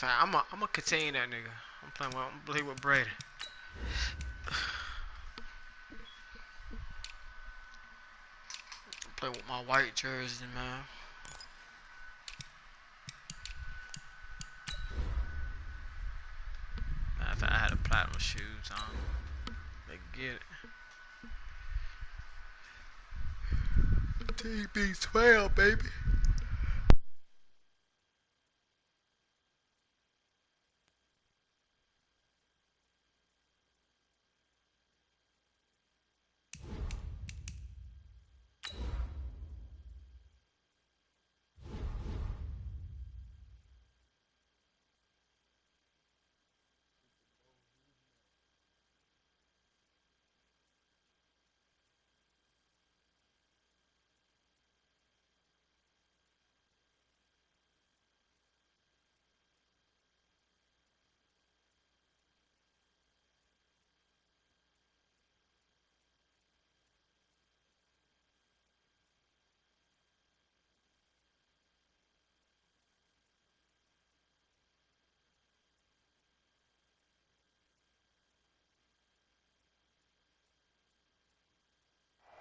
fact, I'm gonna continue that nigga. I'm playing with Brady. Play with my white jersey, man. Matter of fact, I had a platinum shoes on. They get it. TB12, baby.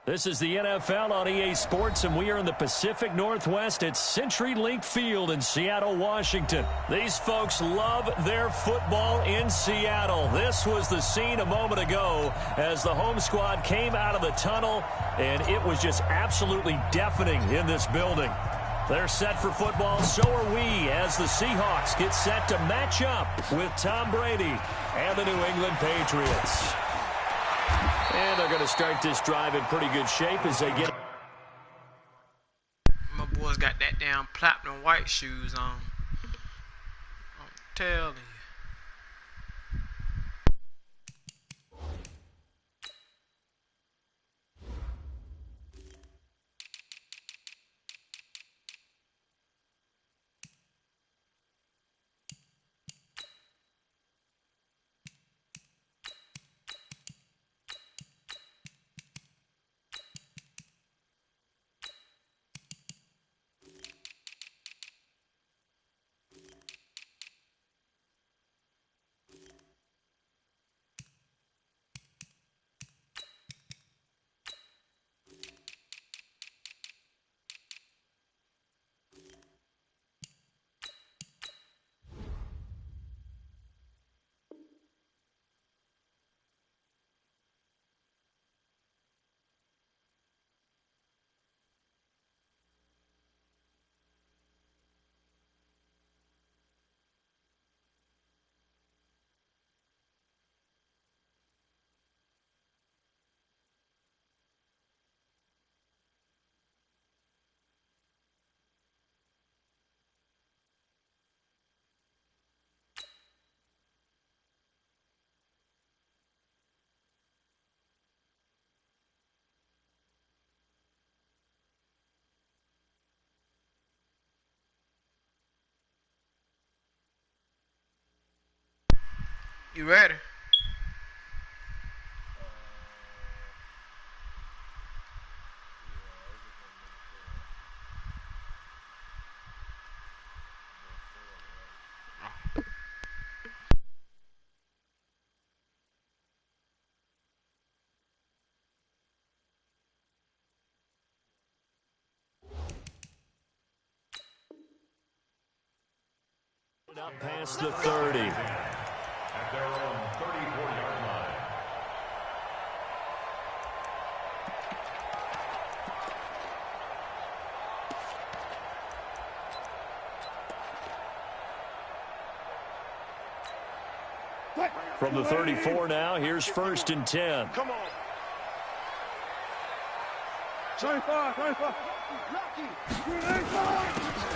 This is the NFL on EA Sports, and we are in the Pacific Northwest at CenturyLink Field in Seattle, Washington. These folks love their football in Seattle. This was the scene a moment ago as the home squad came out of the tunnel, and it was just absolutely deafening in this building. They're set for football, so are we, as the Seahawks get set to match up with Tom Brady and the New England Patriots. And they're going to start this drive in pretty good shape as they get... My boys got that damn platinum white shoes on. I'm telling you. You ready? Up past the 30. At their own 34-yard line. From the 34 now, here's 1st and 10. Come on. 25.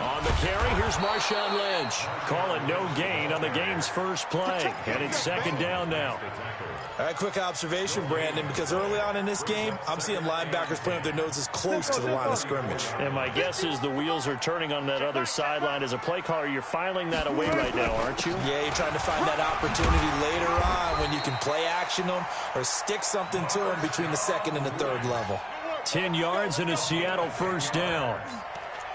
On the carry, here's Marshawn Lynch. Call it no gain on the game's first play. And it's 2nd down now. All right, quick observation, Brandon, because early on in this game, I'm seeing linebackers playing with their noses close to the line of scrimmage. And my guess is the wheels are turning on that other sideline. As a play caller, you're filing that away right now, aren't you? Yeah, you're trying to find that opportunity later on when you can play action them or stick something to them between the 2nd and the 3rd level. 10 yards and a Seattle 1st down.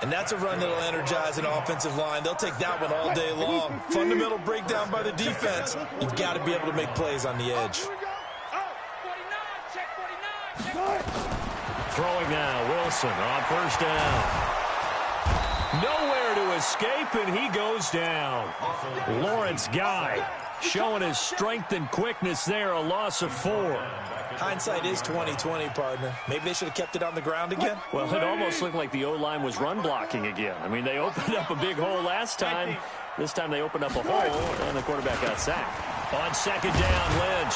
And that's a run that'll energize an offensive line. They'll take that one all day long. Fundamental breakdown by the defense. You've got to be able to make plays on the edge. Throwing now, Wilson on first down. Nowhere to escape, and he goes down. Lawrence Guy showing his strength and quickness there, a loss of 4. Hindsight is 20/20, partner. Maybe they should have kept it on the ground again. Well, it almost looked like the O-line was run blocking again. I mean, they opened up a big hole last time. This time they opened up a hole, and the quarterback got sacked. On second down, Lynch.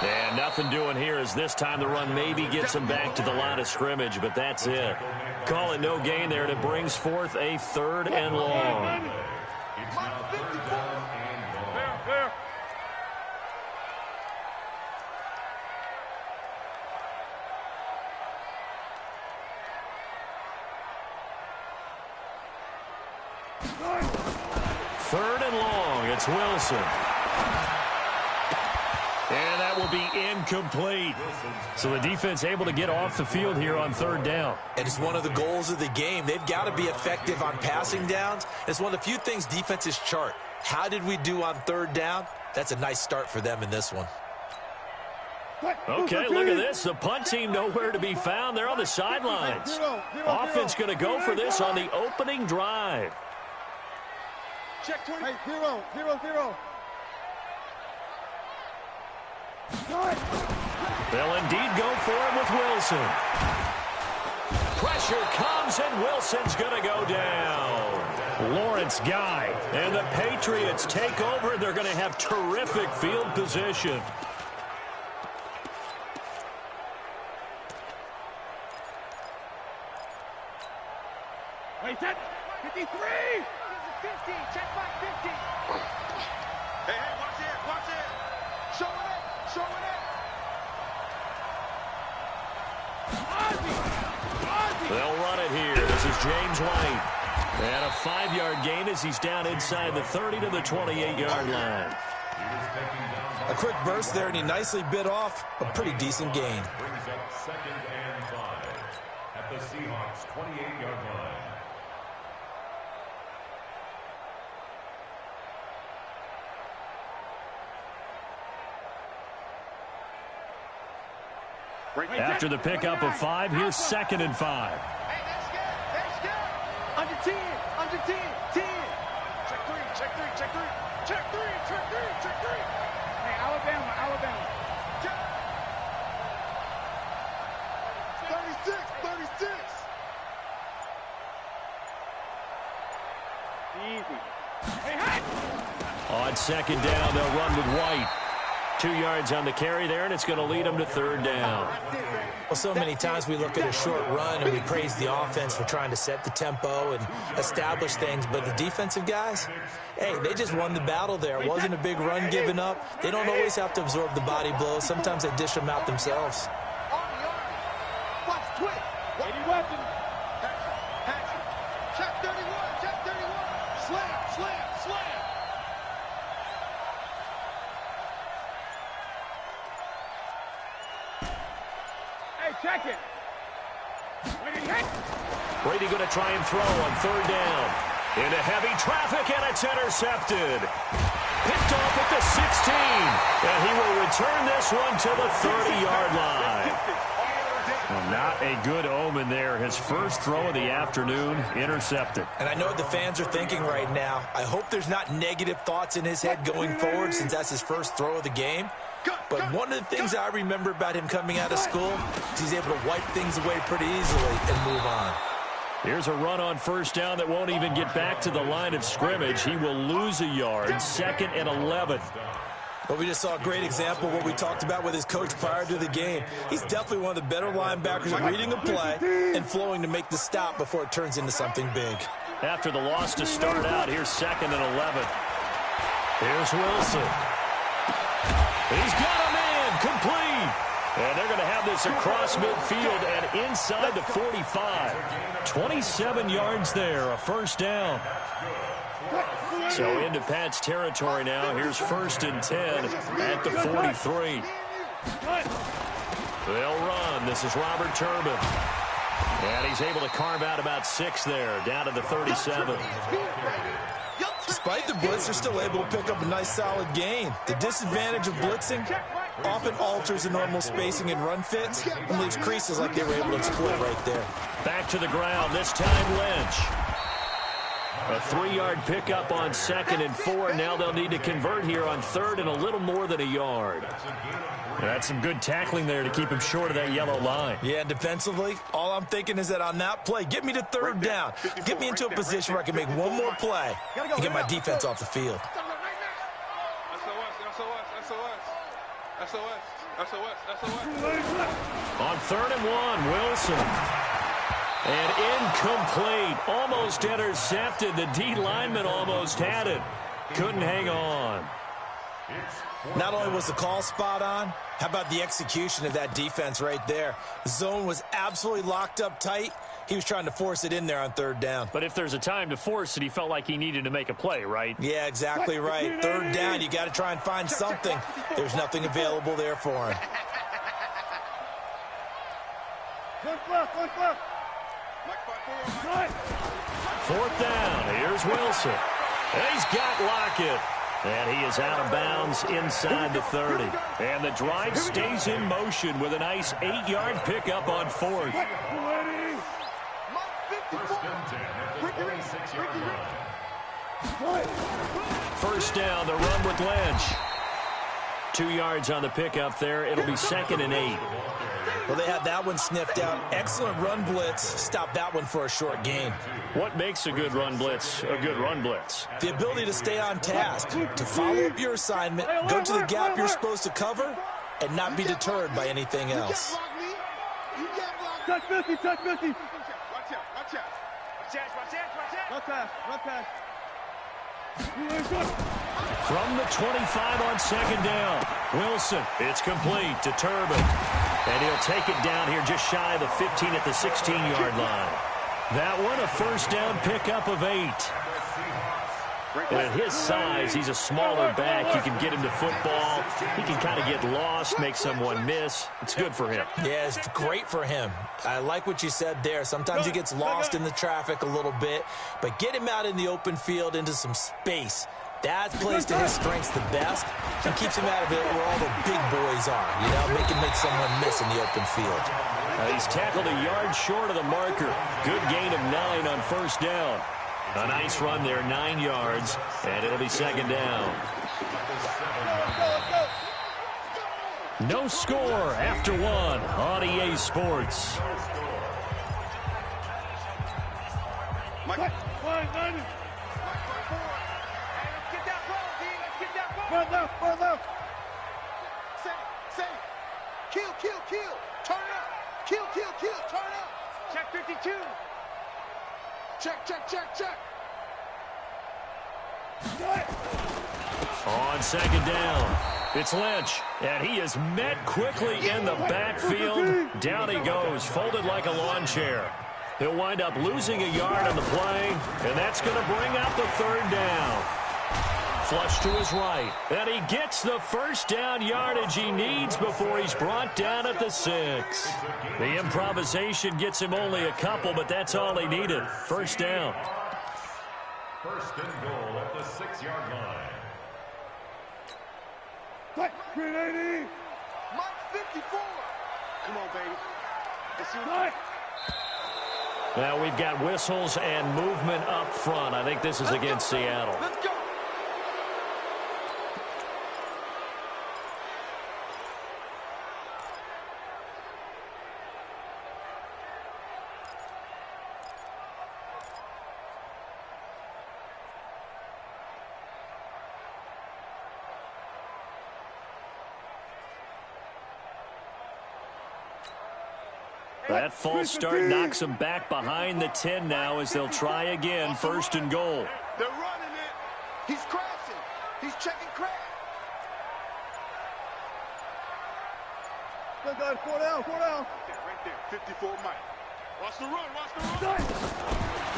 And nothing doing here as this time the run maybe gets him back to the line of scrimmage, but that's it. Call it no gain there, and it brings forth a 3rd and long. It's now 3rd down and long. Third and long, it's Wilson. And that will be incomplete. So the defense able to get off the field here on 3rd down. And it's one of the goals of the game. They've got to be effective on passing downs. It's one of the few things defenses chart. How did we do on 3rd down? That's a nice start for them in this one. Okay, look at this. The punt team nowhere to be found. They're on the sidelines. Offense going to go for this on the opening drive. Check 20. Hey, 0-0-0. They'll indeed go for it with Wilson. Pressure comes, and Wilson's going to go down. Lawrence Guy. And the Patriots take over. They're going to have terrific field position. Wait, that 53. 50. Check back 50. Hey, watch it, watch it. Show it, show it. They'll run it here. This is James White. And a 5-yard gain as he's down inside the 30 to the 28-yard line. A quick burst there, and he nicely bit off a pretty decent gain. Brings up 2nd and 5 at the Seahawks 28-yard line. After the pickup of 5, here's 2nd and 5. Hey, that's good. That's good. Under 10. Under 10. 10. Check 3. Check 3. Check 3. Check 3. Check 3. Check 3. Hey, Alabama. Alabama. Check. 36. 36. Easy. Hey, hey. On 2nd down, they'll run with White. 2 yards on the carry there, and it's going to lead them to 3rd down. Well, so many times we look at a short run and we praise the offense for trying to set the tempo and establish things, but the defensive guys, hey, they just won the battle there. It wasn't a big run given up. They don't always have to absorb the body blows. Sometimes they dish them out themselves. Watch twitch. 80 weapon. Check 31. Check 31. Slam, slam, slam. Check it. Brady going to try and throw on 3rd down. Into heavy traffic, and it's intercepted. Picked off at the 16. And he will return this one to the 30-yard line. Well, not a good omen there. His first throw of the afternoon, intercepted. And I know what the fans are thinking right now. I hope there's not negative thoughts in his head going forward since that's his first throw of the game. But one of the things I remember about him coming out of school is he's able to wipe things away pretty easily and move on. Here's a run on 1st down that won't even get back to the line of scrimmage. He will lose a yard. 2nd and 11. Well, we just saw a great example of what we talked about with his coach prior to the game. He's definitely one of the better linebackers at reading a play and flowing to make the stop before it turns into something big. After the loss to start out, here's 2nd and 11. Here's Wilson. He's got a man complete. And they're going to have this across midfield and inside the 45. 27 yards there, a 1st down. So into Pat's territory now. Here's 1st and 10 at the 43. They'll run. This is Robert Turbin. And he's able to carve out about 6 there, down to the 37. Despite the blitz, they're still able to pick up a nice solid gain. The disadvantage of blitzing often alters the normal spacing and run fits and leaves creases like they were able to exploit right there. Back to the ground, this time Lynch. A 3-yard pickup on 2nd and 4. Now they'll need to convert here on 3rd and a little more than a yard. That's some good tackling there to keep him short of that yellow line. Yeah, defensively, all I'm thinking is that on that play, get me to 3rd down. Get me into a position where I can make one more play and get my defense off the field. On 3rd and 1, Wilson. And incomplete. Almost intercepted. The D lineman almost had it. Couldn't hang on. Not only was the call spot on, how about the execution of that defense right there? The zone was absolutely locked up tight. He was trying to force it in there on 3rd down. But if there's a time to force it, he felt like he needed to make a play, right? Yeah, exactly right. 3rd down, you got to try and find something. There's nothing available there for him. Fourth down. Here's Wilson. He's got Lockett. And he is out of bounds inside the 30. And the drive stays in motion with a nice 8-yard pickup on 4th. First down, the run with Lynch. 2 yards on the pickup there. It'll be 2nd and 8. Well, they had that one sniffed out. Excellent run blitz. Stop that one for a short gain. What makes a good run blitz a good run blitz? The ability to stay on task, to follow up your assignment, go to the gap you're supposed to cover, and not be deterred by anything else. Touch 50, touch 50. Watch out, watch out. Watch out. Run pass. From the 25 on 2nd down. Wilson, it's complete to Turbin. And he'll take it down here just shy of the 15 at the 16-yard line. That one, a first down pickup of 8. And at his size, he's a smaller back. You can get him to football. He can kind of get lost, make someone miss. It's good for him. Yeah, it's great for him. I like what you said there. Sometimes he gets lost in the traffic a little bit, but get him out in the open field into some space. That plays to his strengths the best and keeps him out of it where all the big boys are, you know, make someone miss in the open field. He's tackled a yard short of the marker. Good gain of 9 on first down. A nice run there, 9 yards, and it'll be 2nd down. No score after 1 on EA Sports. Run left. Say. Kill. Turn up. Kill. Turn up. Check 52. Check. On 2nd down, it's Lynch, and he is met quickly in the backfield. Down he goes, folded like a lawn chair. He'll wind up losing a yard on the play, and that's going to bring up the 3rd down. Flush to his right, and he gets the first down yardage he needs before he's brought down at the 6. The improvisation gets him only a couple, but that's all he needed. First down. First and goal at the 6-yard line. Green 80. Mike 54. Come on, baby. Let's see what. Now we've got whistles and movement up front. I think this is against Seattle. Let's go. That false start knocks them back behind the 10 now as they'll try again. First and goal. They're running it. He's crashing. He's checking crash. Good guys, 4 down. Right there. 54 Mike. Watch the run.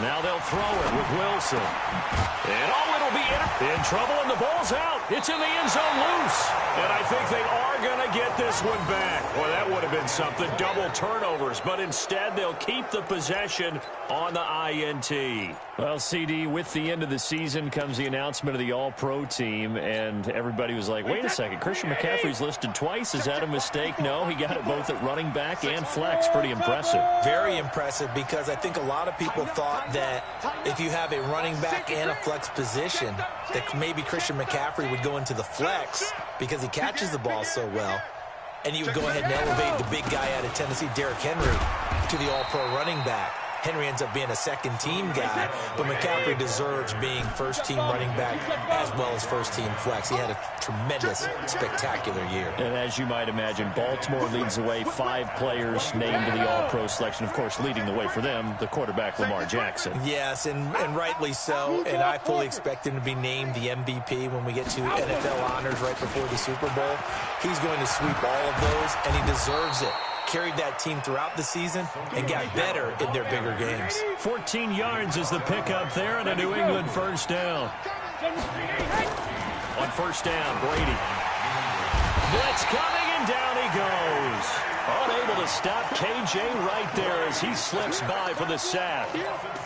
Now they'll throw it with Wilson. And it'll be in trouble, and the ball's out. It's in the end zone loose. And I think they are going to get this one back. Boy, that would have been something. Double turnovers. But instead, they'll keep the possession on the INT. Well, CD, with the end of the season comes the announcement of the All-Pro team, and everybody was like, wait a second, Christian McCaffrey's listed twice. Is that a mistake? No, he got it both at running back and flex. Pretty impressive. Very impressive, because I think a lot of people thought that if you have a running back and a flex position, that maybe Christian McCaffrey would go into the flex because he catches the ball so well, and he would go ahead and elevate the big guy out of Tennessee, Derrick Henry, to the All-Pro running back. Henry ends up being a second-team guy, but McCaffrey deserves being first-team running back as well as first-team flex. He had a tremendous, spectacular year. And as you might imagine, Baltimore leads the way. 5 players named to the All-Pro selection. Of course, leading the way for them, the quarterback Lamar Jackson. Yes, and rightly so. And I fully expect him to be named the MVP when we get to NFL honors right before the Super Bowl. He's going to sweep all of those, and he deserves it. Carried that team throughout the season and got better in their bigger games. 14 yards is the pickup there, and a New England first down. On first down, Brady. Blitz coming, and down he goes. Unable to stop KJ right there as he slips by for the sack.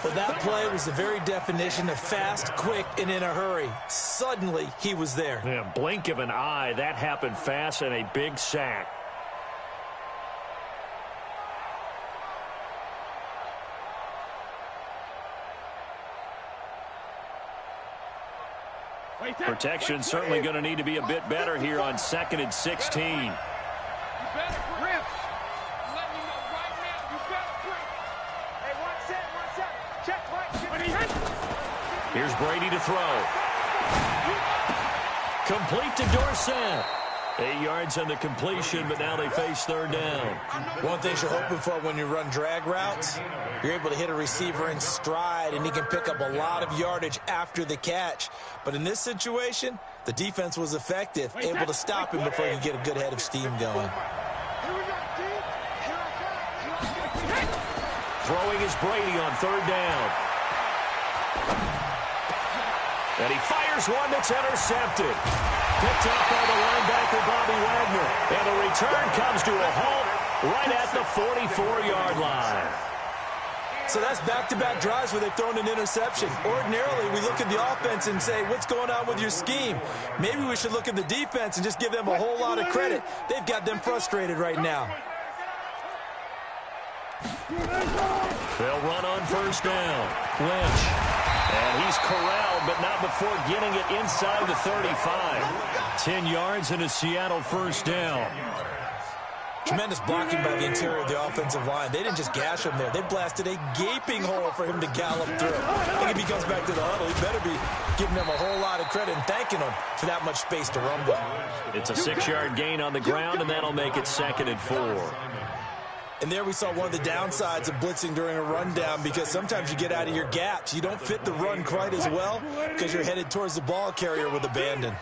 But that play was the very definition of fast, quick, and in a hurry. Suddenly, he was there. Yeah, blink of an eye. That happened fast, and a big sack. Protection certainly going to need to be a bit better here on 2nd and 16. Here's Brady to throw. Complete to Dorsett. 8 yards on the completion, but now they face third down. One thing you're hoping for when you run drag routes, you're able to hit a receiver in stride, and he can pick up a lot of yardage after the catch. But in this situation, the defense was effective, able to stop him before he could get a good head of steam going. Throwing is Brady on third down. And he fires one that's intercepted. Picked up by the linebacker, Bobby Wagner. And the return comes to a halt right at the 44-yard line. So that's back-to-back drives where they've thrown an interception. Ordinarily, we look at the offense and say, what's going on with your scheme? Maybe we should look at the defense and just give them a whole lot of credit. They've got them frustrated right now. They'll run on first down. Lynch. And he's corralled, but not before getting it inside the 35. 10 yards and a Seattle first down. Tremendous blocking by the interior of the offensive line. They didn't just gash him there. They blasted a gaping hole for him to gallop through. I think if he comes back to the huddle, he better be giving them a whole lot of credit and thanking them for that much space to rumble. It's a 6-yard gain on the ground, and that'll make it 2nd and 4. And there we saw one of the downsides of blitzing during a rundown, because sometimes you get out of your gaps. You don't fit the run quite as well because you're headed towards the ball carrier with abandon.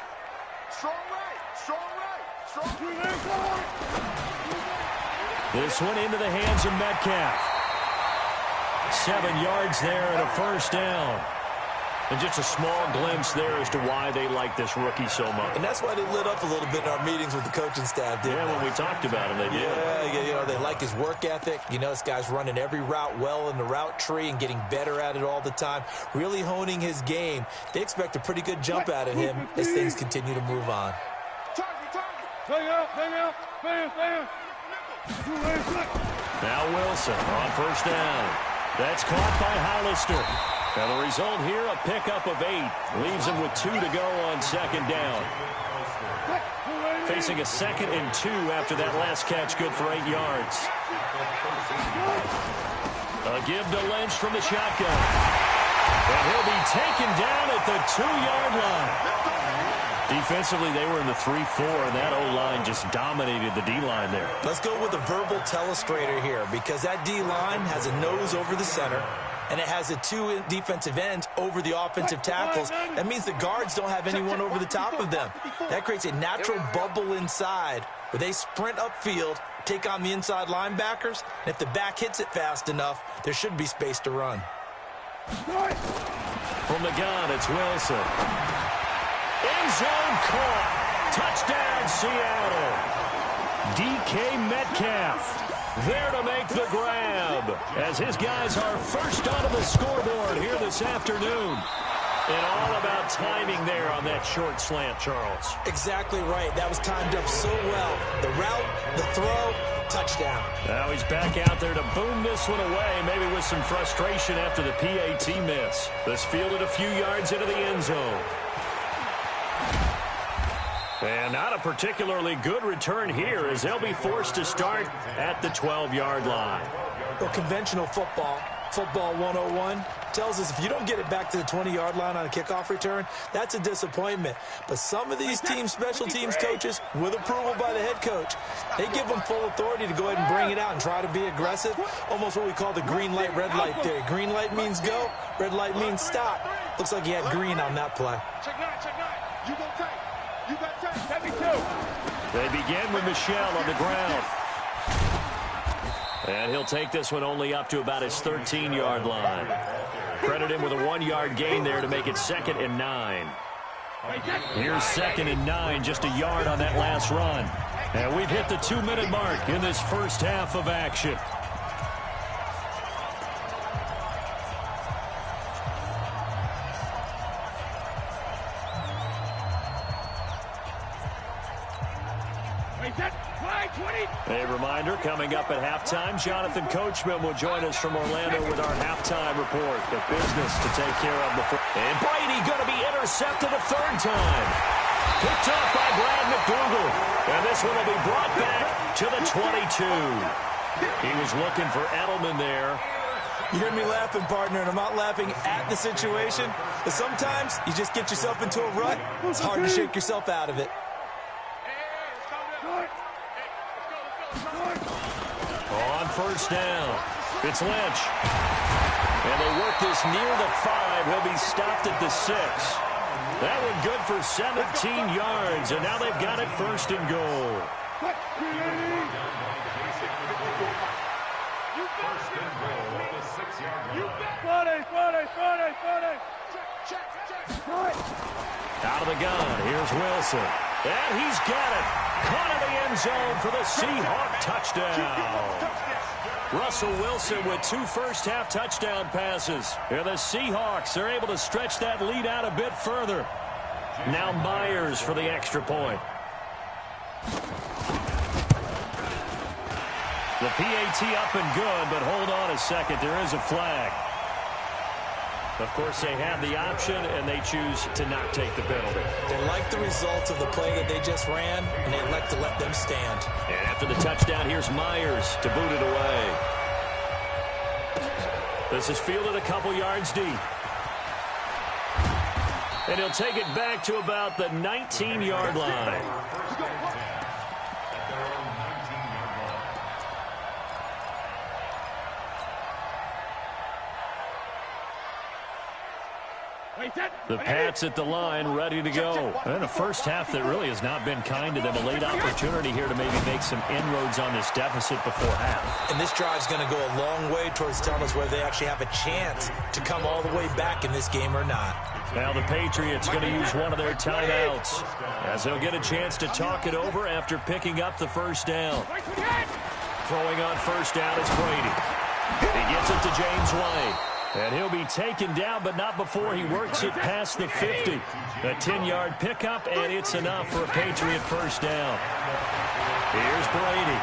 Strong right, strong right, strong right. This one into the hands of Metcalf. 7 yards there and a first down. And just a small glimpse there as to why they like this rookie so much. And that's why they lit up a little bit in our meetings with the coaching staff, didn't they? When we talked about him, they did. Yeah, you know, they like his work ethic. You know, this guy's running every route well in the route tree and getting better at it all the time, really honing his game. They expect a pretty good jump out of him as things continue to move on. Now Wilson on first down. That's caught by Hollister. And the result here, a pickup of 8. Leaves him with 2 to go on second down. Facing a 2nd and 2 after that last catch, good for 8 yards. A give to Lynch from the shotgun. And he'll be taken down at the 2-yard line. Defensively, they were in the 3-4, and that O-line just dominated the D-line there. Let's go with a verbal telestrator here, because that D-line has a nose over the center, and it has a 2 defensive ends over the offensive tackles. That means the guards don't have anyone over the top of them. That creates a natural bubble inside where they sprint upfield, take on the inside linebackers, and if the back hits it fast enough, there should be space to run. From the gun, it's Wilson. End zone caught. Touchdown, Seattle. DK Metcalf there to make the grab as his guys are first onto the scoreboard here this afternoon. And all about timing there on that short slant, Charles. Exactly right. That was timed up so well. The route, the throw, touchdown. Now he's back out there to boom this one away, maybe with some frustration after the PAT miss. This fielded a few yards into the end zone. And not a particularly good return here as they'll be forced to start at the 12-yard line. Well, conventional football 101, tells us if you don't get it back to the 20-yard line on a kickoff return, that's a disappointment. But some of these special teams coaches, with approval by the head coach, they give them full authority to go ahead and bring it out and try to be aggressive, almost what we call the green light, red light theory. Green light means go, red light means stop. Looks like he had green on that play. Check nine. You go tight. You got tight. Let me too. They begin with Michel on the ground. And he'll take this one only up to about his 13-yard line. Credit him with a 1-yard gain there to make it 2nd and 9. Here's 2nd and 9, just a yard on that last run. And we've hit the 2-minute mark in this first half of action. A reminder, coming up at halftime, Jonathan Coachman will join us from Orlando with our halftime report. The business to take care of before. And Brady going to be intercepted a 3rd time. Picked up by Brad McDougal. And this one will be brought back to the 22. He was looking for Edelman there. You hear me laughing, partner, and I'm not laughing at the situation. But sometimes you just get yourself into a rut. It's hard to shake yourself out of it. On 1st down, it's Lynch. And they work this near the 5. He'll be stopped at the 6. That one good for 17 yards, and now they've got it 1st and goal. Out of the gun, here's Wilson. And he's got it. Caught in the end zone for the Seahawk touchdown. Russell Wilson with 2 first-half touchdown passes. And the Seahawks are able to stretch that lead out a bit further. Now Myers for the extra point. The PAT up and good, but hold on a second. There is a flag. Of course, they have the option, and they choose to not take the penalty. They like the results of the play that they just ran, and they like to let them stand. And after the touchdown, here's Myers to boot it away. This is fielded a couple yards deep. And he'll take it back to about the 19-yard line. The Pats at the line, ready to go. And a first half that really has not been kind to them. A late opportunity here to maybe make some inroads on this deficit before half. And this drive's going to go a long way towards telling us whether they actually have a chance to come all the way back in this game or not. Now the Patriots going to use one of their timeouts as they'll get a chance to talk it over after picking up the 1st down. Throwing on 1st down is Brady. He gets it to James White. And he'll be taken down, but not before he works it past the 50. A 10-yard pickup, and it's enough for a Patriot 1st down. Here's Brady.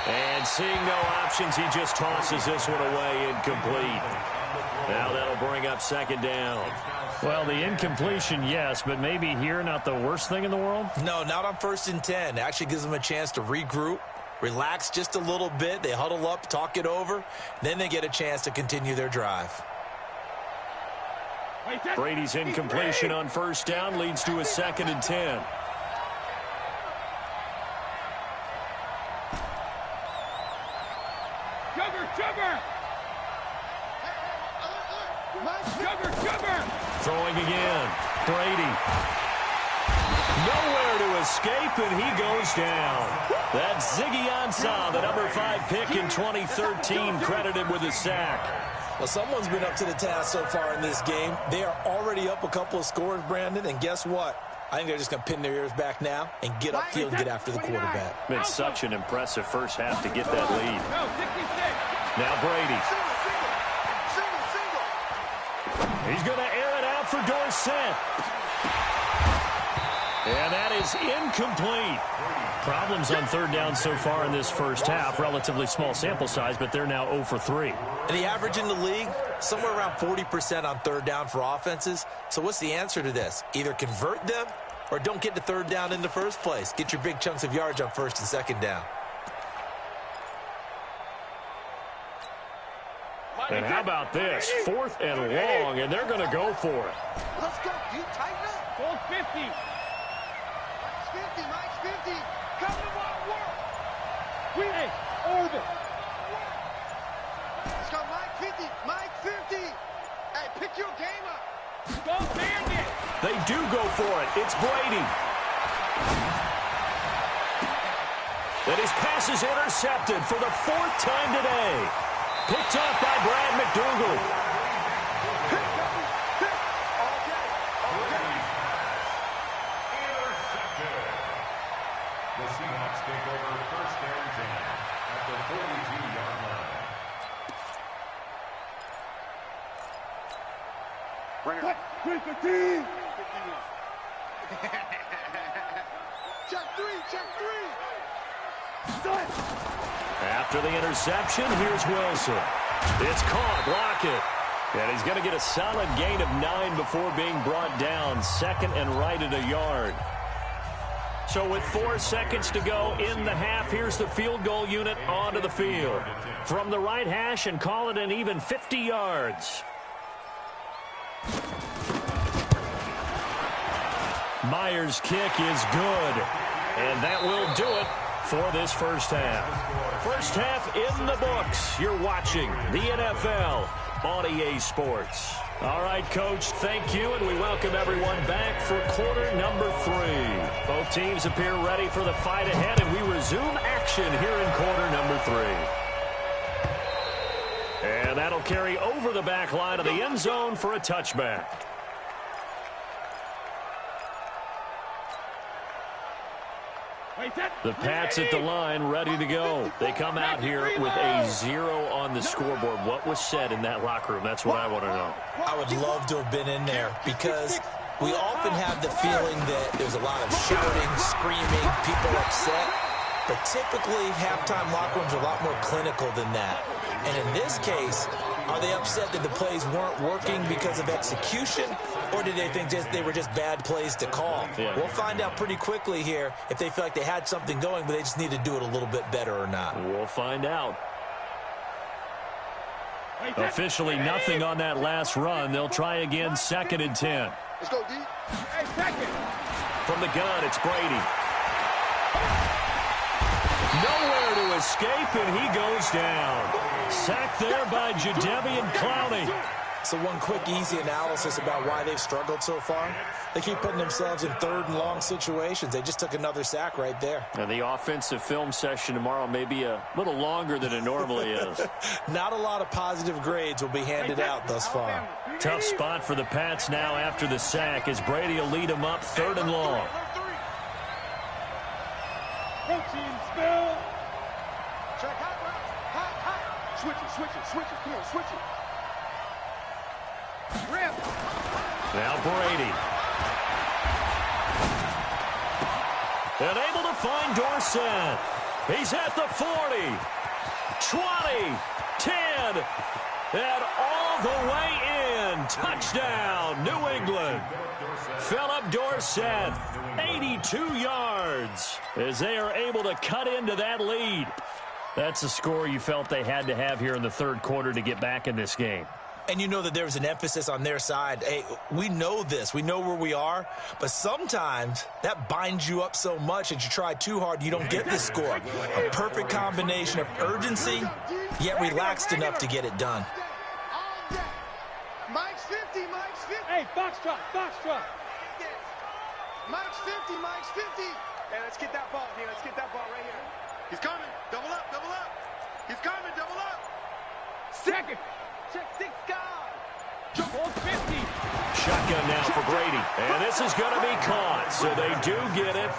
And seeing no options, he just tosses this one away incomplete. Now that'll bring up 2nd down. Well, the incompletion, yes, but maybe here not the worst thing in the world? No, not on 1st and 10. It actually gives them a chance to regroup. Relax just a little bit. They huddle up, talk it over. Then they get a chance to continue their drive. Brady's incompletion on 1st down leads to a 2nd and 10. Throwing again. Brady. Nowhere to escape, and he goes down. That's Ziggy Ansah, the number 5 pick in 2013, credited with a sack. Well, someone's been up to the task so far in this game. They are already up a couple of scores, Brandon, and guess what? I think they're just going to pin their ears back now and get upfield and get after the quarterback. Been such an impressive first half to get that lead. Now Brady. He's going to air it out for Dorsett. And that is incomplete. Problems on third down so far in this first half. Relatively small sample size, but they're now 0 for 3. And the average in the league, somewhere around 40% on third down for offenses. So what's the answer to this? Either convert them or don't get to third down in the first place. Get your big chunks of yards on first and second down. And how about this? 4th and long, and they're going to go for it. Let's go. You tighten up. Goal 50. Mike's 50. Mike's 50. Come to work. Hey, orbit. Let's go. Mike 50. Mike 50. Hey, pick your game up. Go Bandit. They do go for it. It's Brady. And his pass is intercepted for the 4th time today. Picked off by Brad McDougal. Intercepted. The Seahawks take over first and 10 at the 42-yard line. What? 315. Check 3. Check 3. Start. After the interception, here's Wilson. It's caught. Lockett. And he's going to get a solid gain of 9 before being brought down. Second and right at a yard. So with 4 seconds to go in the half, here's the field goal unit onto the field. From the right hash and call it an even 50 yards. Myers' kick is good. And that will do it for this first half. First half in the books. You're watching the NFL on EA Sports. All right, Coach, thank you, and we welcome everyone back for quarter number 3. Both teams appear ready for the fight ahead, and we resume action here in quarter number 3. And that'll carry over the back line of the end zone for a touchback. The Pats at the line, ready to go. They come out here with a 0 on the scoreboard. What was said in that locker room? That's what I want to know. I would love to have been in there because we often have the feeling that there's a lot of shouting, screaming, people upset. But typically, halftime locker rooms are a lot more clinical than that. And in this case, are they upset that the plays weren't working because of execution, or did they think they were just bad plays to call? Yeah. We'll find out pretty quickly here if they feel like they had something going, but they just need to do it a little bit better or not. We'll find out. Officially nothing on that last run. They'll try again, 2nd and 10. Let's go, D. Hey, second. From the gun, it's Brady. Nowhere to escape, and he goes down. Sacked there by Jadeveon Clowney. So one quick, easy analysis about why they've struggled so far. They keep putting themselves in 3rd and long situations. They just took another sack right there. And the offensive film session tomorrow may be a little longer than it normally is. Not a lot of positive grades will be handed out thus far. Tough spot for the Pats now after the sack as Brady will lead them up 3rd and long. Protein spill. Check hot. Switch it. Come on, switch it. Rip. Now Brady. And able to find Dorsett. He's at the 40, 20, 10, and all the way in. Touchdown, New England. Philip Dorsett, 82 yards, as they are able to cut into that lead. That's a score you felt they had to have here in the 3rd quarter to get back in this game. And you know that there was an emphasis on their side. Hey, we know this. We know where we are. But sometimes that binds you up so much that you try too hard, you don't get the score. A perfect combination of urgency, yet relaxed enough to get it done. Mike's 50. Hey, Foxtrot. Mike's 50, Mike's 50. Hey, let's get that ball here. Let's get that ball right here. He's coming. Double up, double up. He's coming, double up. Second. Check 6 guys. Jump on 50. Shotgun now for Brady. And this is going to be caught. So they do get it.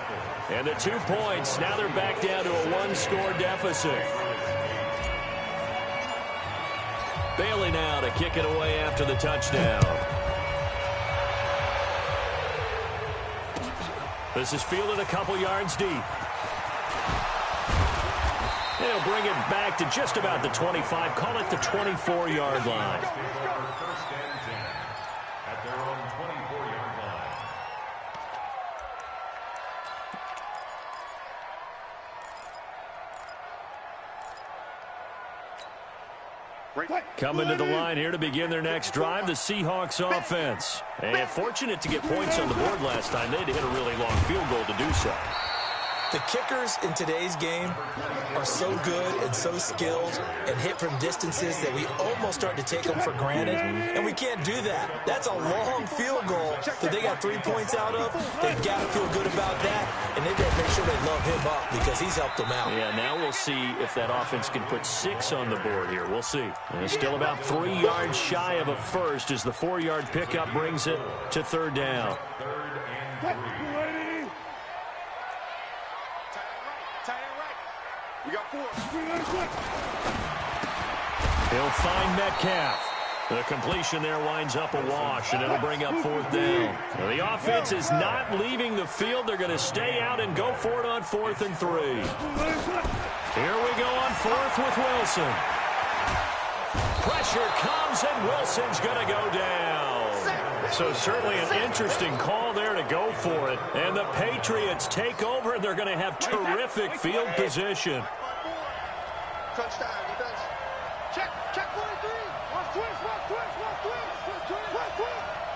And the 2 points, now they're back down to a 1-score deficit. Bailey now to kick it away after the touchdown. This is fielded a couple yards deep. They'll bring it back to just about the 25. Call it the 24-yard line. First and 10 at their own 24-yard line. Coming to the line here to begin their next drive, the Seahawks offense. And fortunate to get points on the board last time. They had to hit a really long field goal to do so. The kickers in today's game are so good and so skilled and hit from distances that we almost start to take them for granted, and we can't do that. That's a long field goal that they got 3 points out of. They've got to feel good about that, and they've got to make sure they love him up because he's helped them out. Yeah, now we'll see if that offense can put 6 on the board here. We'll see. And it's still about 3 yards shy of a first as the 4-yard pickup brings it to third down. Third and 3. We got 4. He'll find Metcalf. The completion there winds up a wash, and it'll bring up fourth down. Well, the offense is not leaving the field. They're going to stay out and go for it on 4th and 3. Here we go on 4th with Wilson. Pressure comes, and Wilson's going to go down. So certainly an interesting call there to go for it. And the Patriots take over, and they're going to have terrific field position. Touchdown, defense. Check 43. Watch twist.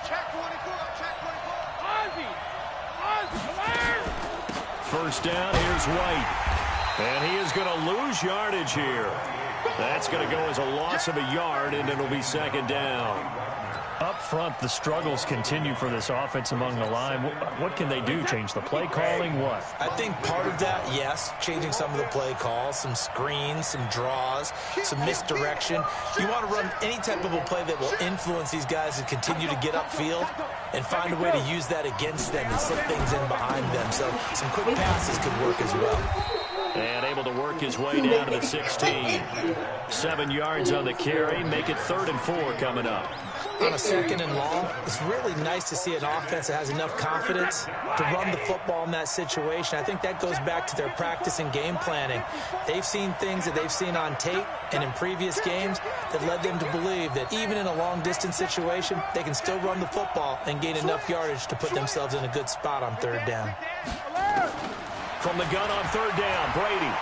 Check 24. First down, here's White. And he is going to lose yardage here. That's going to go as a loss of a yard, and it'll be second down. Up front, the struggles continue for this offense among the line. What can they do? Change the play calling? What? I think part of that, yes, changing some of the play calls, some screens, some draws, some misdirection. You want to run any type of a play that will influence these guys to continue to get upfield and find a way to use that against them and slip things in behind them. So some quick passes could work as well. And able to work his way down to the 16. 7 yards on the carry. Make it 3rd and 4 coming up. On a 2nd and long, it's really nice to see an offense that has enough confidence to run the football in that situation. I think that goes back to their practice and game planning. They've seen things that they've seen on tape and in previous games that led them to believe that even in a long-distance situation, they can still run the football and gain enough yardage to put themselves in a good spot on 3rd down. From the gun on 3rd down, Brady.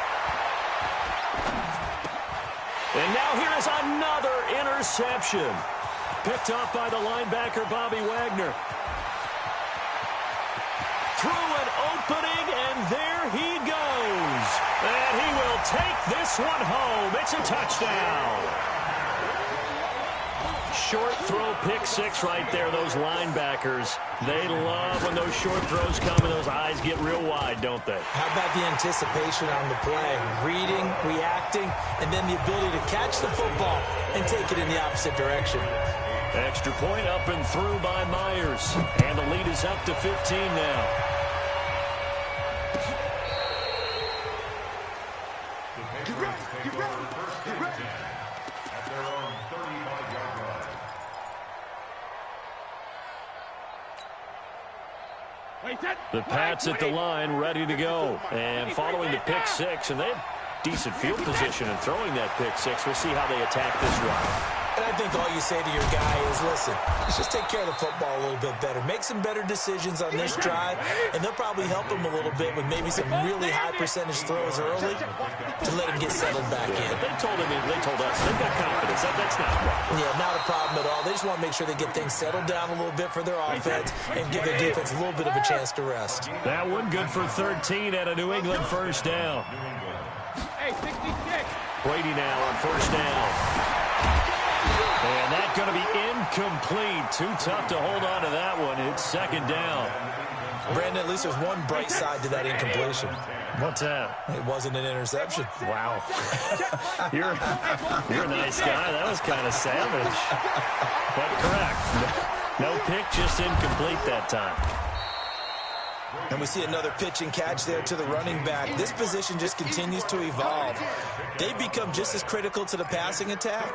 And now here is another interception. Picked off by the linebacker, Bobby Wagner. Through an opening, and there he goes. And he will take this one home. It's a touchdown. Short throw, pick 6 right there, those linebackers. They love when those short throws come and those eyes get real wide, don't they? How about the anticipation on the play? Reading, reacting, and then the ability to catch the football and take it in the opposite direction. Extra point up and through by Myers. And the lead is up to 15 now. The Patriots take over first and 10 at their own 35-yard line. The Pats at the line, ready to go. And following the pick 6, and they have decent field position in throwing that pick 6. We'll see how they attack this drive. And I think all you say to your guy is, listen, let's just take care of the football a little bit better. Make some better decisions on this drive, and they'll probably help him a little bit with maybe some really high percentage throws early to let him get settled back in. They told us, they've got confidence. That's not a problem. Yeah, not a problem at all. They just want to make sure they get things settled down a little bit for their offense and give their defense a little bit of a chance to rest. That one good for 13 at a New England first down. Hey, 66. Brady now on first down. And that's going to be incomplete. Too tough to hold on to that one. It's second down. Brandon, at least there's one bright side to that incompletion. What's that? It wasn't an interception. Wow. You're a nice guy. That was kind of savage. But correct. No pick, just incomplete that time. And we see another pitch and catch there to the running back. This position just continues to evolve. They've become just as critical to the passing attack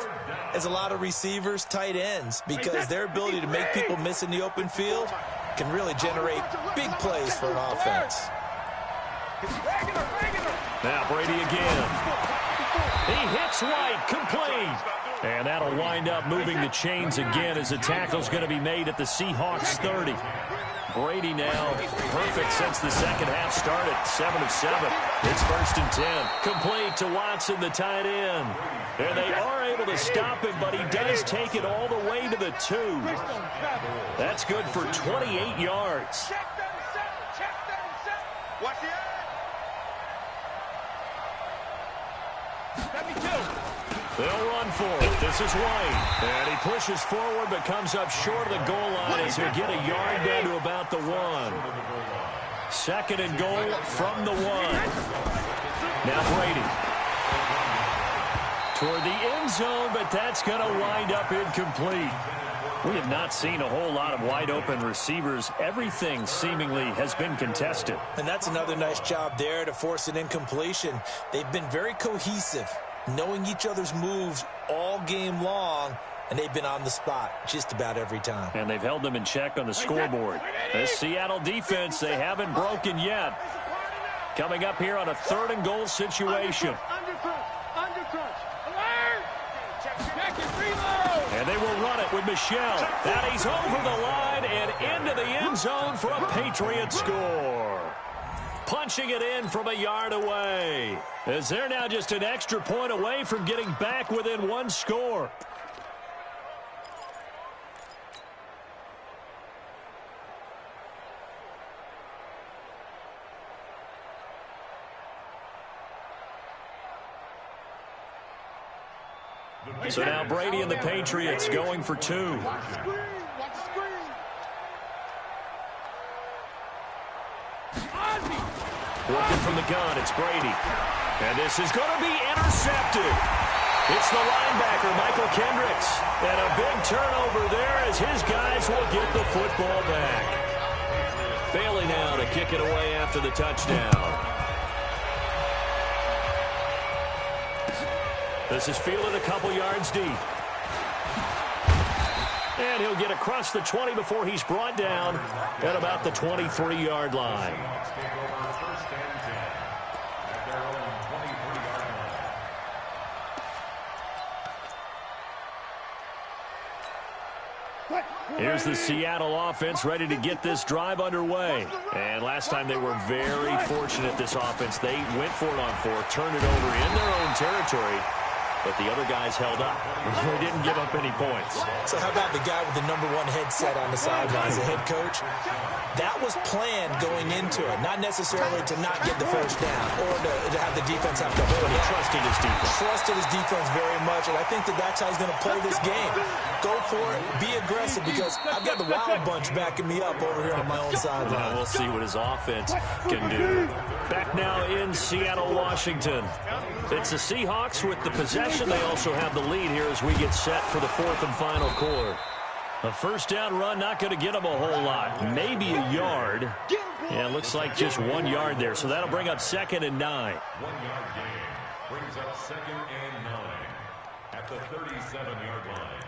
as a lot of receivers, tight ends, because their ability to make people miss in the open field can really generate big plays for an offense. Now Brady again. He hits White, complete. And that'll wind up moving the chains again as the tackle's going to be made at the Seahawks 30. Brady now perfect since the second half started. 7 of 7. It's 1st and 10. Complete to Watson, the tight end. And they are able to stop him, but he does take it all the way to the 2. That's good for 28 yards. They'll run for it. This is White. And he pushes forward but comes up short of the goal line as he'll get a yard down to about the 1. 2nd and goal from the 1. Now Brady. Toward the end zone, but that's going to wind up incomplete. We have not seen a whole lot of wide open receivers. Everything seemingly has been contested. And that's another nice job there to force an incompletion. They've been very cohesive, knowing each other's moves all game long, and they've been on the spot just about every time. And they've held them in check on the scoreboard. This Seattle defense, they haven't broken yet. Coming up here on a 3rd and goal situation. And they will run it with Michel. That he's over the line and into the end zone for a Patriot score. Punching it in from a yard away. As they're now just an extra point away from getting back within 1 score. So now Brady and the Patriots going for 2. Working from the gun, it's Brady. And this is going to be intercepted. It's the linebacker, Michael Kendricks. And a big turnover there as his guys will get the football back. Bailey now to kick it away after the touchdown. This is fielded a couple yards deep. And he'll get across the 20 before he's brought down at about the 23-yard line. Here's the Seattle offense ready to get this drive underway. And last time they were very fortunate, this offense. They went for it on 4, turned it over in their own territory. But the other guys held up. They didn't give up any points. So how about the guy with the #1 headset on the sidelines, the head coach? That was planned going into it, not necessarily to not get the first down or to have the defense have to hold it. He trusted his defense. Trusted his defense very much, and I think that's how he's going to play this game. Go for it, be aggressive, because I've got the Wild Bunch backing me up over here on my own sideline. We'll see what his offense can do. Back now in Seattle, Washington. It's the Seahawks with the possession. They also have the lead here as we get set for the 4th and final quarter. A first down run, not going to get them a whole lot. Maybe a yard. Yeah, it looks like just 1 yard there. So that'll bring up 2nd and 9. 1-yard gain brings up 2nd and 9 at the 37-yard line.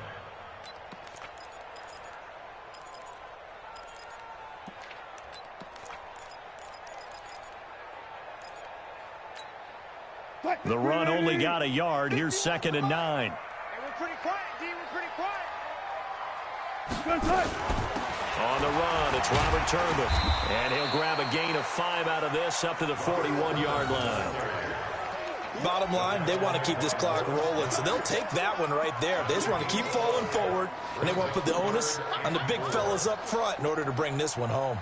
The run only got a yard. Here's 2nd and 9. We're pretty quiet, D. We're pretty quiet. On the run, it's Robert Turbin. And he'll grab a gain of 5 out of this up to the 41-yard line. Bottom line, they want to keep this clock rolling, so they'll take that one right there. They just want to keep falling forward, and they want to put the onus on the big fellas up front in order to bring this one home.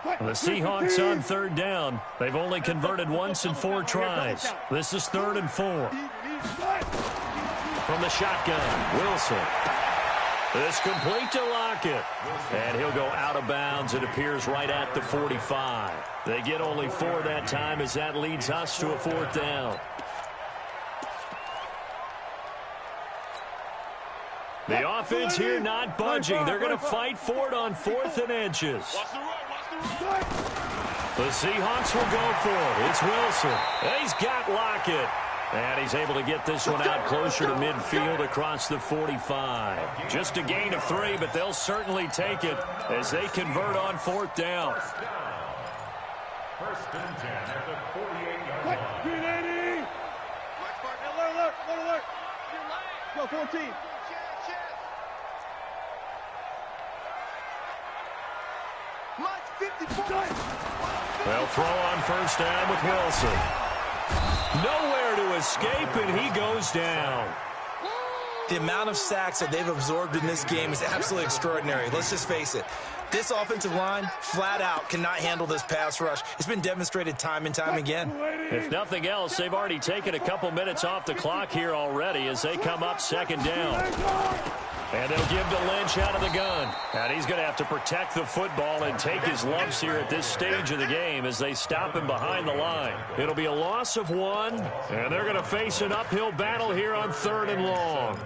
The Seahawks on 3rd down. They've only converted once in 4 tries. This is 3rd and 4. From the shotgun, Wilson. It's complete to Lockett. And he'll go out of bounds. It appears right at the 45. They get only 4 that time as that leads us to a 4th down. The offense here not budging. They're going to fight for it on 4th and inches. The Seahawks will go for it. It's Wilson. He's got Lockett. And he's able to get this one out closer to midfield across the 45. Just a gain of 3, but they'll certainly take it as they convert on 4th down. First and 10 at the 48-yard line. Alert. Go, 14. They'll throw on 1st down with Wilson. Nowhere to escape, and he goes down. The amount of sacks that they've absorbed in this game is absolutely extraordinary. Let's just face it. This offensive line, flat out, cannot handle this pass rush. It's been demonstrated time and time again. If nothing else, they've already taken a couple minutes off the clock here already as they come up 2nd down. And they'll give to Lynch out of the gun. And he's going to have to protect the football and take his lumps here at this stage of the game as they stop him behind the line. It'll be a loss of 1, and they're going to face an uphill battle here on 3rd and long.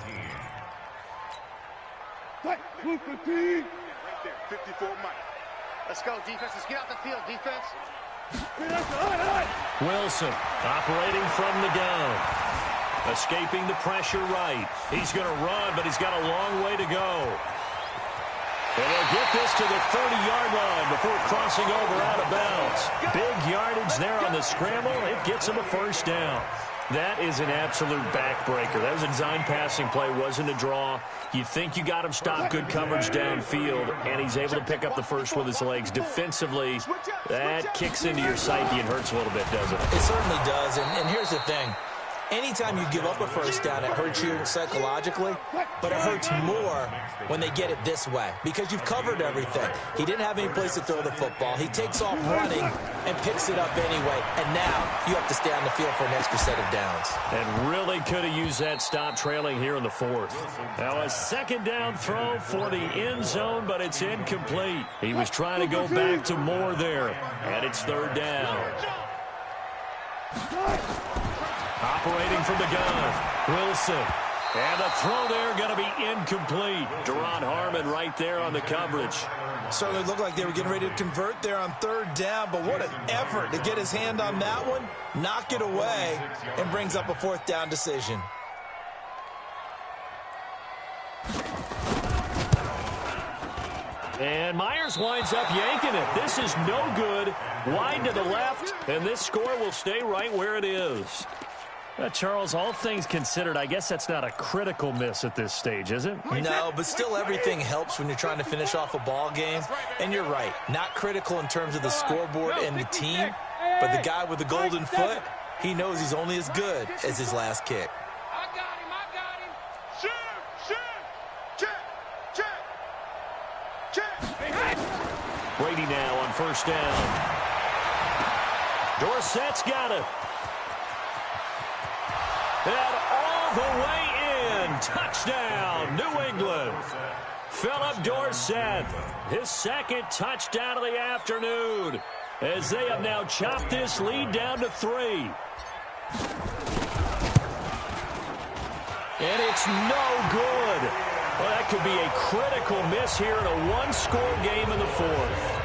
Right there, 54 Mike. Let's go, defense. Let's get out the field, defense. Wilson operating from the gun. Escaping the pressure right. He's going to run, but he's got a long way to go. And they'll get this to the 30-yard line before crossing over out of bounds. Big yardage there on the scramble. It gets him a 1st down. That is an absolute backbreaker. That was a design passing play, wasn't a draw. You think you got him stopped, good coverage downfield, and he's able to pick up the first with his legs. Defensively, that kicks into your psyche and hurts a little bit, doesn't it? It certainly does, and here's the thing. Anytime you give up a 1st down, it hurts you psychologically, but it hurts more when they get it this way because you've covered everything. He didn't have any place to throw the football. He takes off running and picks it up anyway, and now you have to stay on the field for an extra set of downs. And really could have used that stop trailing here in the 4th. Now a 2nd down throw for the end zone, but it's incomplete. He was trying to go back to Moore there, and it's 3rd down. Operating from the gun, Wilson. And the throw there going to be incomplete. Deron Harmon right there on the coverage. Certainly looked like they were getting ready to convert there on 3rd down, but what an effort to get his hand on that one, knock it away, and brings up a 4th down decision. And Myers winds up yanking it. This is no good. Wide to the left, and this score will stay right where it is. Charles, all things considered, I guess that's not a critical miss at this stage, is it? No, but still everything helps when you're trying to finish off a ball game. And you're right, not critical in terms of the scoreboard and the team, but the guy with the golden foot, he knows he's only as good as his last kick. I got him. Shoot. Check. Brady now on 1st down. Dorsett's got it. And all the way in. Touchdown, New England. Philip Dorsett, his 2nd touchdown of the afternoon, as they have now chopped this lead down to 3. And it's no good. Well, that could be a critical miss here in a 1-score game in the 4th.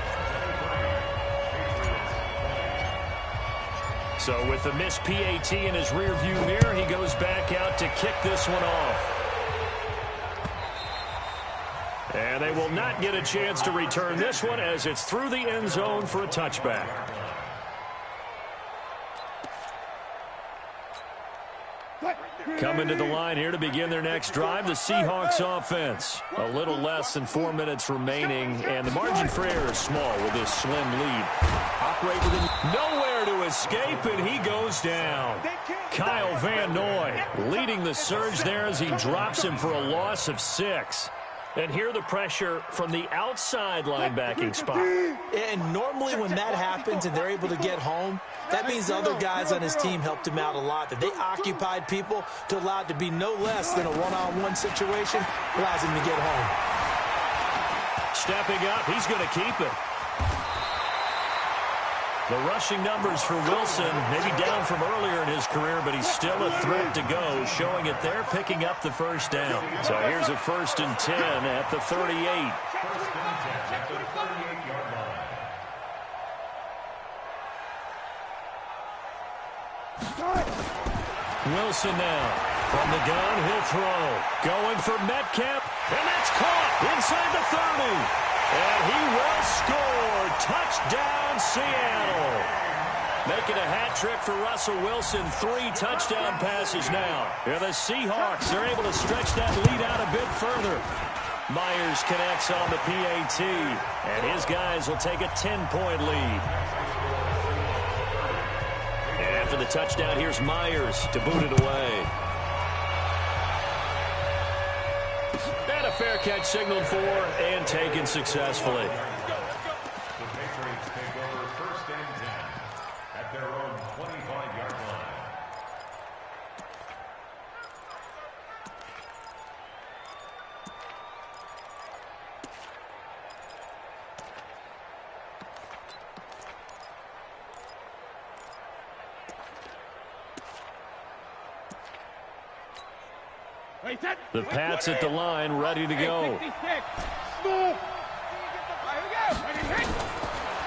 So with the missed PAT in his rearview mirror, he goes back out to kick this one off. And they will not get a chance to return this one as it's through the end zone for a touchback. Coming to the line here to begin their next drive, the Seahawks offense. A little less than 4 minutes remaining, and the margin for error is small with this slim lead. Operate within nowhere to escape, and he goes down. Kyle Van Noy leading the surge there as he drops him for a loss of 6. And here the pressure from the outside linebacking spot. And normally when that happens and they're able to get home, that means other guys on his team helped him out a lot. That they occupied people to allow it to be no less than a one-on-one situation allows him to get home. Stepping up, he's going to keep it. The rushing numbers for Wilson, maybe down from earlier in his career, but he's still a threat to go, showing it there, picking up the first down. So here's a 1st and 10 at the 38. 1st and 10 at the 38-yard line. Wilson now. From the gun, he'll throw. Going for Metcalf, and that's caught inside the 30. And he will score. Touchdown, Seattle. Making a hat trick for Russell Wilson. 3 touchdown passes now. And the Seahawks are able to stretch that lead out a bit further. Myers connects on the PAT. And his guys will take a 10-point lead. And after the touchdown, here's Myers to boot it away. And a fair catch signaled for and taken successfully. The Patriots take over 1st and 10 at their own 25-yard line. The Pats at the line, ready to go.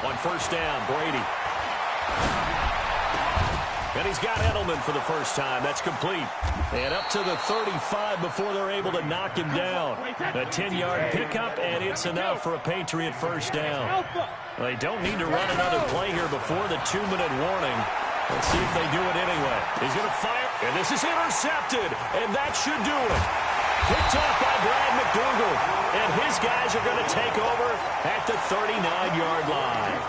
On 1st down, Brady. And he's got Edelman for the first time. That's complete. And up to the 35 before they're able to knock him down. A 10-yard pickup, and it's enough for a Patriot first down. They don't need to run another play here before the 2-minute warning. Let's see if they do it anyway. He's going to fire, and this is intercepted, and that should do it. Picked off by Brad McDougald, and his guys are going to take over at the 39-yard line.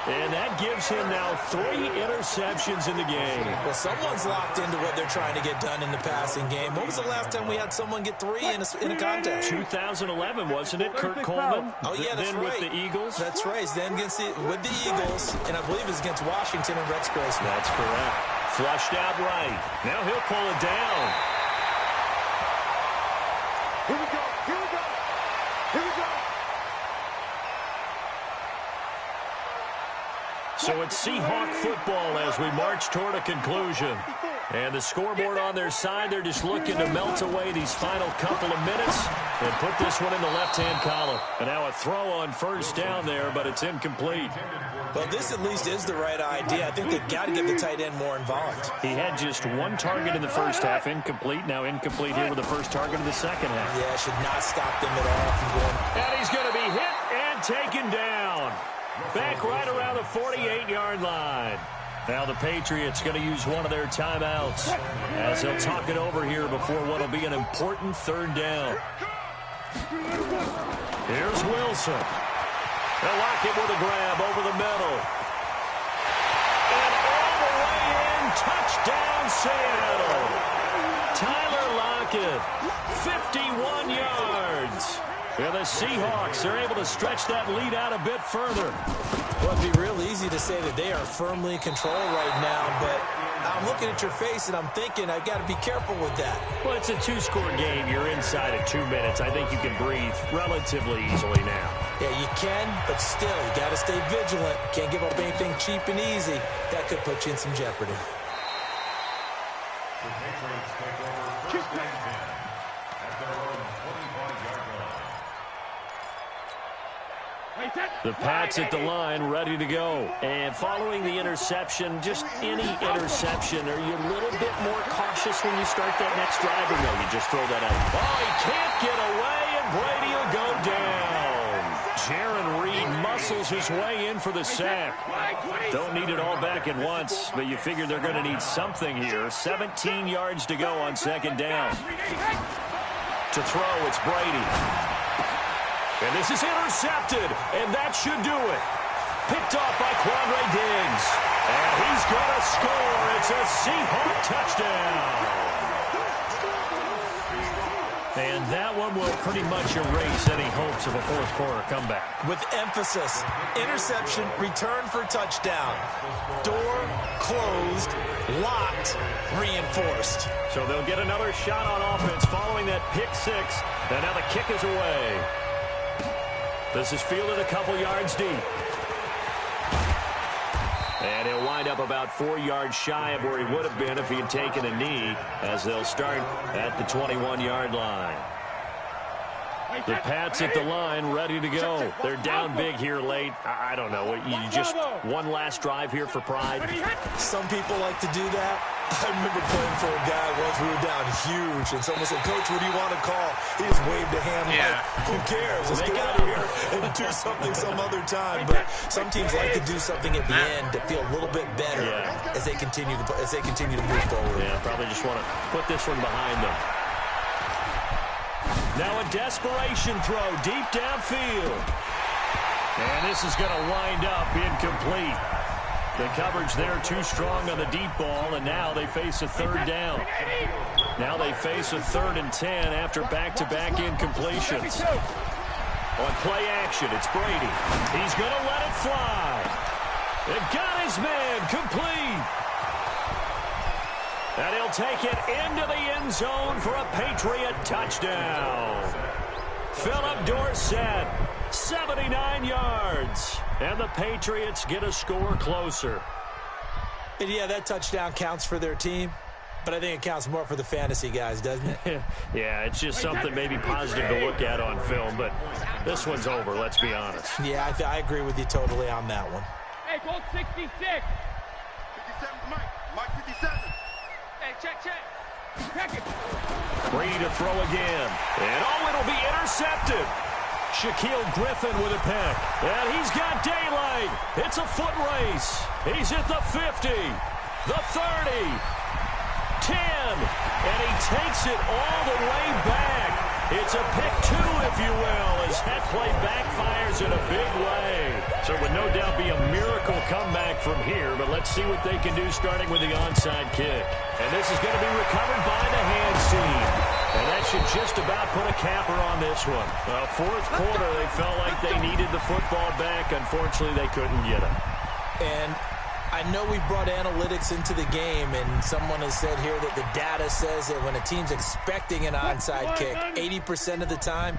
And that gives him now 3 interceptions in the game. Well, someone's locked into what they're trying to get done in the passing game. When was the last time we had someone get 3 in a contest? 2011, wasn't it, Kurt Coleman? Oh, yeah, that's then right. With the Eagles? That's right. Then with the Eagles, and I believe it's against Washington and Rex Grossman. That's correct. Flushed out right. Now he'll pull it down. Here we go. Here we go. Here we go. So it's Seahawk football as we march toward a conclusion. And the scoreboard on their side, they're just looking to melt away these final couple of minutes and put this one in the left-hand column. And now a throw on 1st down there, but it's incomplete. Well, this at least is the right idea. I think they've got to get the tight end more involved. He had just 1 target in the first half, incomplete. Now incomplete here with the first target of the second half. Yeah, should not stop them at all from going. And he's going to be hit and taken down. Back right around the 48-yard line. Now the Patriots going to use one of their timeouts as they'll talk it over here before what will be an important 3rd down. Here's Wilson. They'll lock it with a grab over the middle. And all the way in, touchdown Seattle. Tyler Lockett, 51 yards. And the Seahawks are able to stretch that lead out a bit further. Well, it'd be real easy to say that they are firmly in control right now, but I'm looking at your face and I'm thinking I've got to be careful with that. Well, it's a 2-score game. You're inside at 2 minutes. I think you can breathe relatively easily now. Yeah, you can, but still, you got to stay vigilant. Can't give up anything cheap and easy. That could put you in some jeopardy. The Patriots take over 1st and 10 at their own 25-yard line. The Pats at the line, ready to go. And following the interception, just any interception, are you a little bit more cautious when you start that next drive, or no, you just throw that out? Oh, he can't get away, and Brady will go down. Jaron Reed muscles his way in for the sack. Don't need it all back at once, but you figure they're going to need something here. 17 yards to go on 2nd down. To throw, it's Brady. And this is intercepted, and that should do it. Picked off by Quandre Diggs. And he's going to score. It's a Seahawk touchdown. And that one will pretty much erase any hopes of a fourth quarter comeback. With emphasis, interception, return for touchdown. Door closed, locked, reinforced. So they'll get another shot on offense following that pick six. And now the kick is away. This is fielded a couple yards deep. And he'll wind up about 4 yards shy of where he would have been if he had taken a knee, as they'll start at the 21-yard line. The Pats at the line, ready to go. They're down big here late. I don't know. You just one last drive here for pride? Some people like to do that. I remember playing for a guy once. We were down huge, and someone said, "Coach, what do you want to call?" He just waved a hand like, "Who cares? Let's get out of here and do something some other time." But some teams like to do something at the end to feel a little bit better as they continue to move forward. Yeah, probably just want to put this one behind them. Now a desperation throw deep downfield. And this is going to wind up incomplete. The coverage there too strong on the deep ball, and now they face a third down. Now they face a 3rd and 10 after back-to-back incompletions. On play action, it's Brady. He's going to let it fly. It got his man complete. And he'll take it into the end zone for a Patriot touchdown. Philip Dorsett, 79 yards. And the Patriots get a score closer. And yeah, that touchdown counts for their team, but I think it counts more for the fantasy guys, doesn't it? Yeah, it's just something maybe positive to look at on film, but this one's over, let's be honest. Yeah, I agree with you totally on that one. Hey, goal 66. 57 Mike. Mike 57. Hey, check. Check it. Brady to throw again. And it'll be intercepted. Shaquille Griffin with a pick. And he's got daylight. It's a foot race. He's at the 50, the 30, 10, and he takes it all the way back. It's a pick two, if you will, as that play backfires in a big way. So it would no doubt be a miracle comeback from here, but let's see what they can do starting with the onside kick. And this is going to be recovered by the hands team. And that should just about put a capper on this one. Fourth quarter, they felt like they needed the football back. Unfortunately, they couldn't get it. And I know we brought analytics into the game, and someone has said here that the data says that when a team's expecting an onside kick, 80% of the time,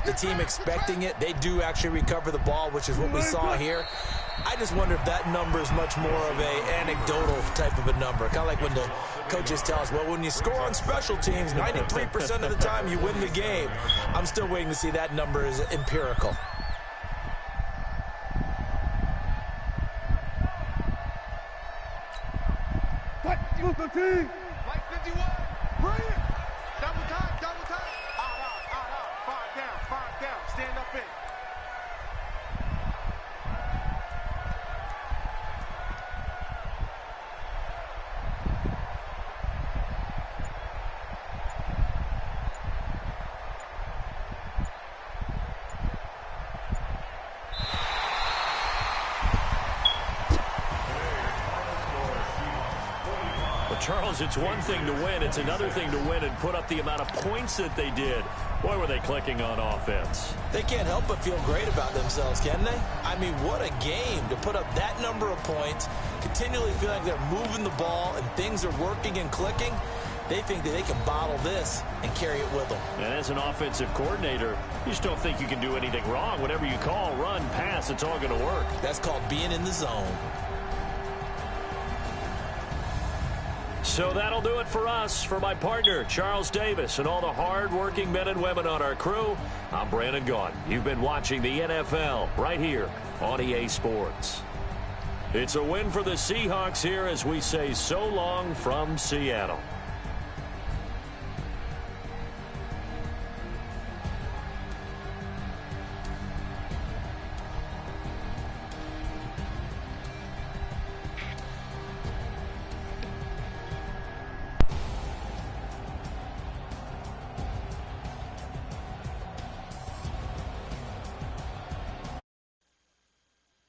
the team expecting it, they do actually recover the ball, which is what we saw here. I just wonder if that number is much more of a anecdotal type of a number. Kind of like when the coaches tell us, well, when you score on special teams, 93% of the time you win the game. I'm still waiting to see that number is empirical. Mike 51. Bring it. Double time. Out. 5 down. Stand up in. Charles, it's one thing to win. It's another thing to win and put up the amount of points that they did. Boy, were they clicking on offense. They can't help but feel great about themselves, can they? I mean, what a game to put up that number of points, continually feel like they're moving the ball and things are working and clicking. They think that they can bottle this and carry it with them. And as an offensive coordinator, you just don't think you can do anything wrong. Whatever you call, run, pass, it's all going to work. That's called being in the zone. So that'll do it for us. For my partner, Charles Davis, and all the hard-working men and women on our crew, I'm Brandon Gaudin. You've been watching the NFL right here on EA Sports. It's a win for the Seahawks here as we say so long from Seattle.